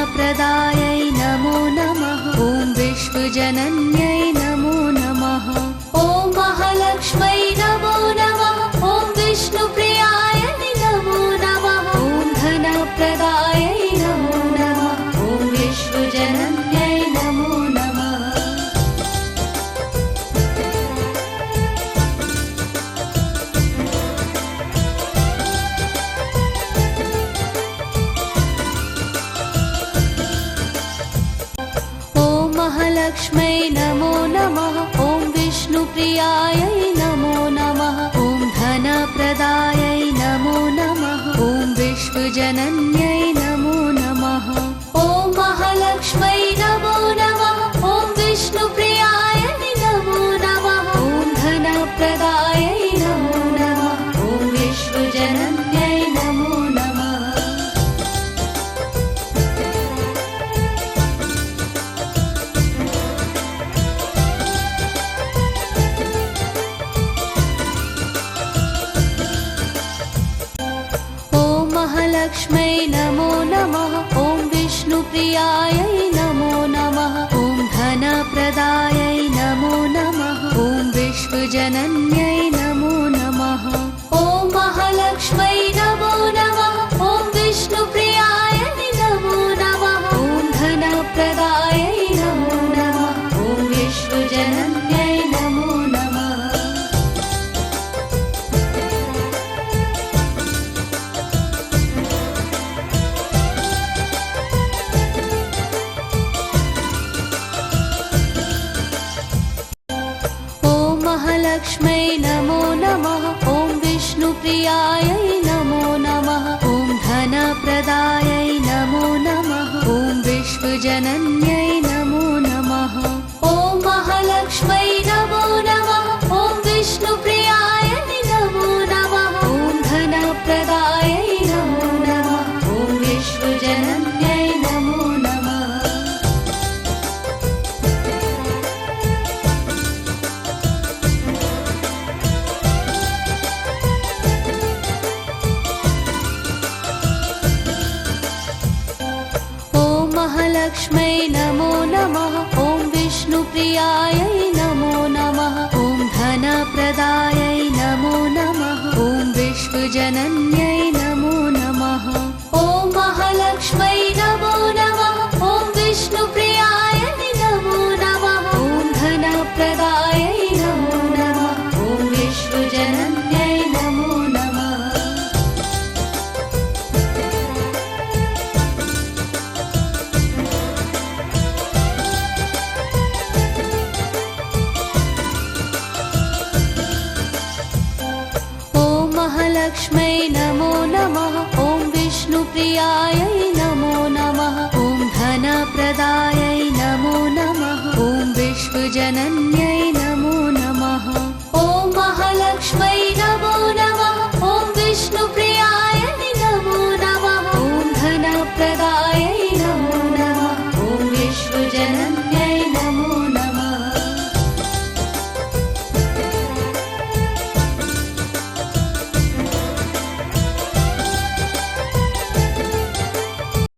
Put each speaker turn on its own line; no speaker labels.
धनप्रदायै नमो नमः। ॐ विश्वजनन्यै नमो नमः। ॐ महालक्ष्मै नमो नमः। ॐ विष्णुप्रियाय नमो नमः। ॐ धनप्रदायै नमो नमः। ॐ विश्वजनन्यै नमो नमः। महालक्ष्मै नमो नमः। ॐ विष्णुप्रियायै नमो नमः। ॐ धनप्रदायै नमो नमः। ॐ विश्वजनन्यै नमो नमः। ॐ महालक्ष्मै नमो नमः। ॐ विष्णुप्रियाय नमो नमः। ॐ धनप्रदायै नमो नमः। ॐ विश्वजनन्यै नमो नमः। महालक्ष्मै नमो नमः। ॐ विष्णुप्रियायै नमो नमः। ॐ धनप्रदायै नमो नमः। ॐ विश्वजनन्यै नमो नमः। ॐ महालक्ष्मै नमो नमः। ॐ विष्णुप्रियाय नमो नमः। ॐ धनप्रदायै नमो नमः। ॐ विश्वजनन्यै नमो नमः। महालक्ष्मै नमो नमः। ॐ विष्णुप्रियायै नमो नमः। ॐ धनप्रदायै नमो नमः। ॐ विश्वजनन्यै नमो नमः। ॐ महालक्ष्मै नमो नमः। ॐ विष्णुप्रियाय नमो नमः। ॐ धनप्रदायै नमो नमः। ॐ विश्वजनन्यै नमो नमः। महालक्ष्मै नमो नमः। ॐ विष्णुप्रियायै नमो नमः। ॐ धनप्रदायै नमो नमः। ॐ विश्वजनन्यै नमो नमः। ॐ महालक्ष्मै नमो नमः। ॐ विष्णुप्रियाय नमो नमः। ॐ धनप्रदायै नमो नमः। ॐ विश्वजनन्यै नमो नमः। महालक्ष्मै नमो नमः। ॐ विष्णुप्रियायै नमो नमः। ॐ धनप्रदायै नमो नमः। ॐ विश्वजनन्यै नमो नमः। ॐ महालक्ष्मै नमो नमः। ॐ विष्णुप्रियाय नमो नमः। ॐ धनप्रदायै नमो नमः। ॐ विश्वजनन्यै